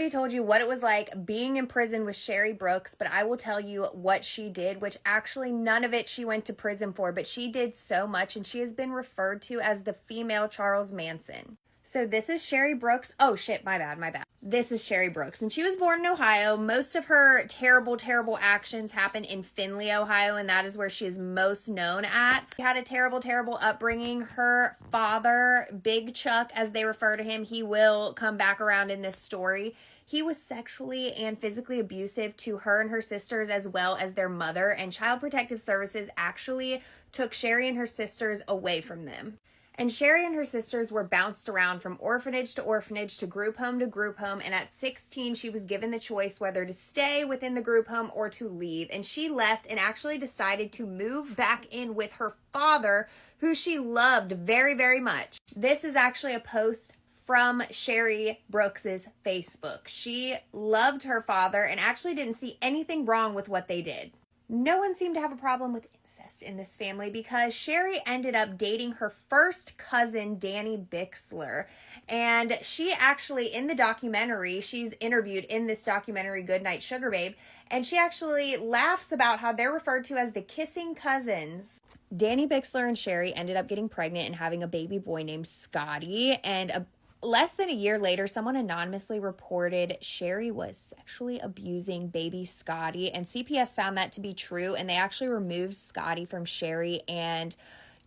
already told you what it was like being in prison with Cheri Brooks, but I will tell you what she did, which actually none of it she went to prison for, but she did so much, and she has been referred to as the female Charles Manson. So this is Cheri Brooks. Oh shit, my bad. This is Cheri Brooks, and she was born in Ohio. Most of her terrible, terrible actions happened in Findlay, Ohio, and that is where she is most known at. She had a terrible, terrible upbringing. Her father, Big Chuck, as they refer to him, he will come back around in this story. He was sexually and physically abusive to her and her sisters, as well as their mother, and Child Protective Services actually took Cheri and her sisters away from them. And Cheri and her sisters were bounced around from orphanage to group home, and at 16, she was given the choice whether to stay within the group home or to leave. And she left and actually decided to move back in with her father, who she loved very, very much. This is actually a post from Cheri Brooks's Facebook. She loved her father and actually didn't see anything wrong with what they did. No one seemed to have a problem with incest in this family because Cheri ended up dating her first cousin, Danny Bixler. And she actually, in the documentary, she's interviewed in this documentary, Goodnight Sugar Babe, and she actually laughs about how they're referred to as the kissing cousins. Danny Bixler and Cheri ended up getting pregnant and having a baby boy named Scotty, and less than a year later, someone anonymously reported Cheri was sexually abusing baby Scotty, and CPS found that to be true, and they actually removed Scotty from Cheri and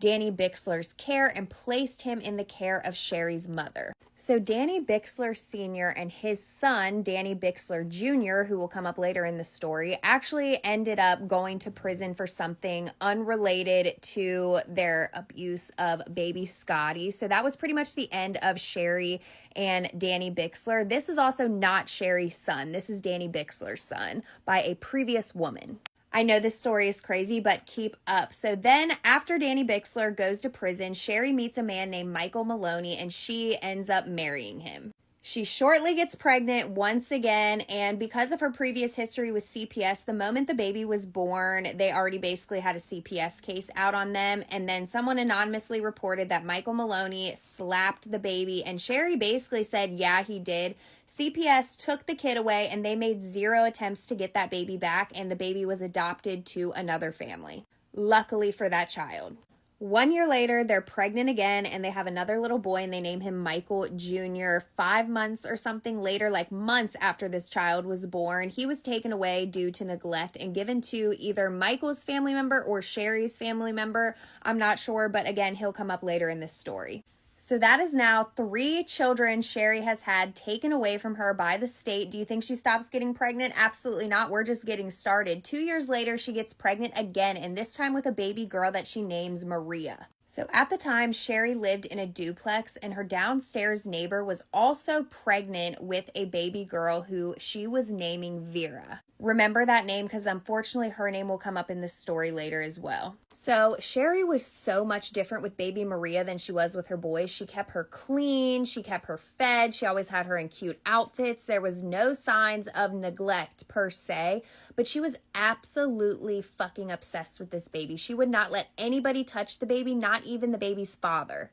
Danny Bixler's care and placed him in the care of Cheri's mother. So Danny Bixler Sr. and his son, Danny Bixler Jr., who will come up later in the story, actually ended up going to prison for something unrelated to their abuse of baby Scotty. So that was pretty much the end of Cheri and Danny Bixler. This is also not Cheri's son. This is Danny Bixler's son by a previous woman. I know this story is crazy, but keep up. So then after Danny Bixler goes to prison, Cheri meets a man named Michael Maloney, and she ends up marrying him. She shortly gets pregnant once again, and because of her previous history with CPS, the moment the baby was born, they already basically had a CPS case out on them, and then someone anonymously reported that Michael Maloney slapped the baby, and Cheri basically said, yeah, he did. CPS took the kid away, and they made 0 attempts to get that baby back, and the baby was adopted to another family. Luckily for that child. 1 year later, they're pregnant again, and they have another little boy, and they name him Michael Jr. 5 months or something later, like months after this child was born, he was taken away due to neglect and given to either Michael's family member or Cheri's family member. I'm not sure, but again, he'll come up later in this story. So that is now 3 children Cheri has had taken away from her by the state. Do you think she stops getting pregnant? Absolutely not. We're just getting started. 2 years later, she gets pregnant again, and this time with a baby girl that she names Maria. So at the time, Cheri lived in a duplex, and her downstairs neighbor was also pregnant with a baby girl who she was naming Vera. Remember that name because unfortunately her name will come up in this story later as well. So Cheri was so much different with baby Maria than she was with her boys. She kept her clean, she kept her fed, she always had her in cute outfits. There was no signs of neglect per se, but she was absolutely fucking obsessed with this baby. She would not let anybody touch the baby, not even the baby's father.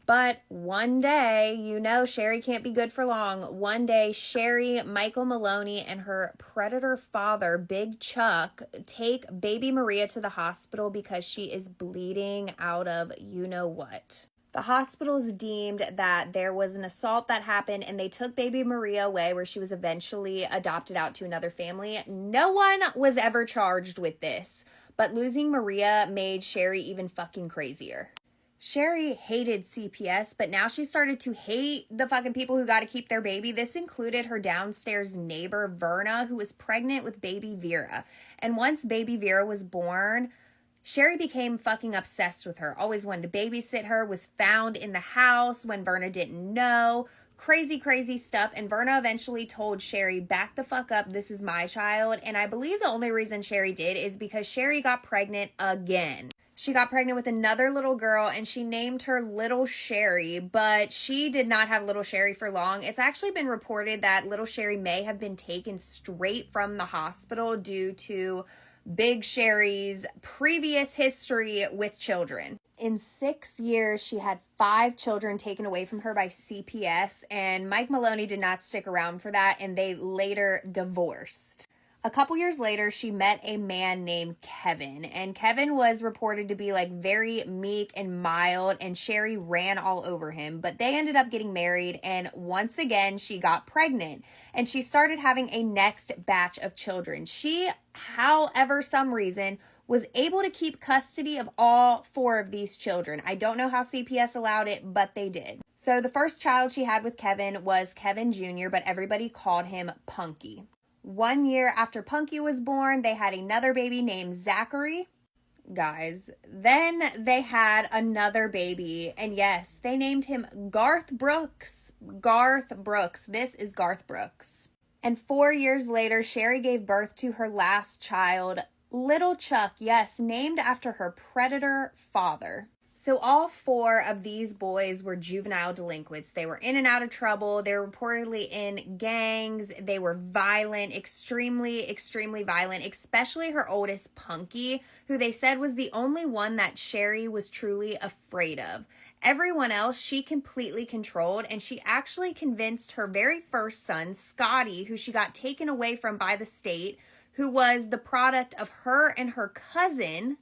But one day, you know, Cheri can't be good for long. One day, Cheri, Michael Maloney, and her predator father, Big Chuck, take baby Maria to the hospital because she is bleeding out of you-know-what. The hospitals deemed that there was an assault that happened, and they took baby Maria away, where she was eventually adopted out to another family. No one was ever charged with this, but losing Maria made Cheri even fucking crazier. Cheri hated CPS, but now she started to hate the fucking people who got to keep their baby. This included her downstairs neighbor, Verna, who was pregnant with baby Vera. And once baby Vera was born, Cheri became fucking obsessed with her. Always wanted to babysit her, was found in the house when Verna didn't know. Crazy, crazy stuff. And Verna eventually told Cheri, back the fuck up, this is my child. And I believe the only reason Cheri did is because Cheri got pregnant again. She got pregnant with another little girl, and she named her Little Cheri, but she did not have Little Cheri for long. It's actually been reported that Little Cheri may have been taken straight from the hospital due to Big Cheri's previous history with children. In 6 years, she had 5 children taken away from her by CPS, and Mike Maloney did not stick around for that, and they later divorced. A couple years later, she met a man named Kevin, and Kevin was reported to be like very meek and mild, and Cheri ran all over him, but they ended up getting married, and once again, she got pregnant, and she started having a next batch of children. She, however, some reason, was able to keep custody of all 4 of these children. I don't know how CPS allowed it, but they did. So the first child she had with Kevin was Kevin Jr., but everybody called him Punky. 1 year after Punky was born, they had another baby named Zachary. Guys, then they had another baby, and yes, they named him Garth Brooks. Garth Brooks. This is Garth Brooks. And 4 years later, Cheri gave birth to her last child, Little Chuck, yes, named after her predator father. So all 4 of these boys were juvenile delinquents. They were in and out of trouble. They were reportedly in gangs. They were violent, extremely, extremely violent, especially her oldest, Punky, who they said was the only one that Cheri was truly afraid of. Everyone else she completely controlled, and she actually convinced her very first son, Scotty, who she got taken away from by the state, who was the product of her and her cousin,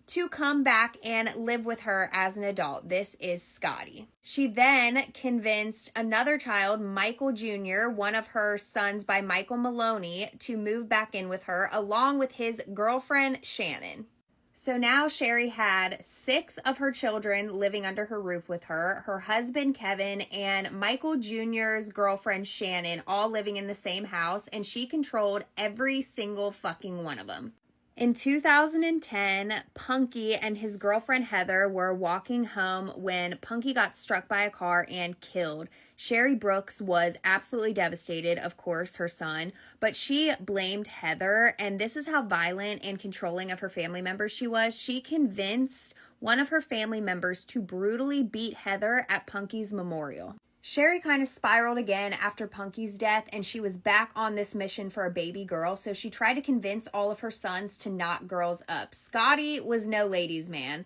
to come back and live with her as an adult. This is Scotty. She then convinced another child, Michael Jr., one of her sons by Michael Maloney, to move back in with her, along with his girlfriend, Shannon. So now Cheri had 6 of her children living under her roof with her husband, Kevin, and Michael Jr.'s girlfriend, Shannon, all living in the same house, and she controlled every single fucking one of them. In 2010, Punky and his girlfriend Heather were walking home when Punky got struck by a car and killed. Cheri Brooks was absolutely devastated, of course, her son, but she blamed Heather, and this is how violent and controlling of her family members she was. She convinced one of her family members to brutally beat Heather at Punky's memorial. Cheri kind of spiraled again after Punky's death, and she was back on this mission for a baby girl, so she tried to convince all of her sons to knock girls up. Scotty was no ladies' man.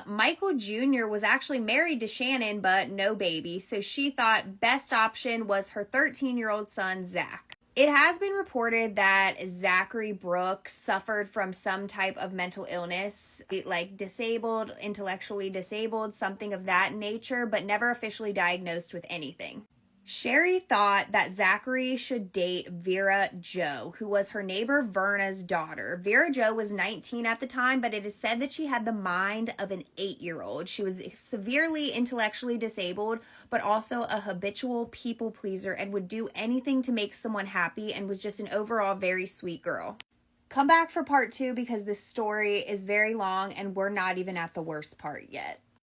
Michael Jr. was actually married to Shannon, but no baby, so she thought best option was her 13-year-old son, Zach. It has been reported that Zachary Brooks suffered from some type of mental illness, like disabled, intellectually disabled, something of that nature, but never officially diagnosed with anything. Cheri thought that Zachary should date Vera Jo, who was her neighbor Verna's daughter. Vera Jo was 19 at the time, but it is said that she had the mind of an 8-year-old. She was severely intellectually disabled, but also a habitual people pleaser and would do anything to make someone happy, and was just an overall very sweet girl. Come back for part 2 because this story is very long and we're not even at the worst part yet.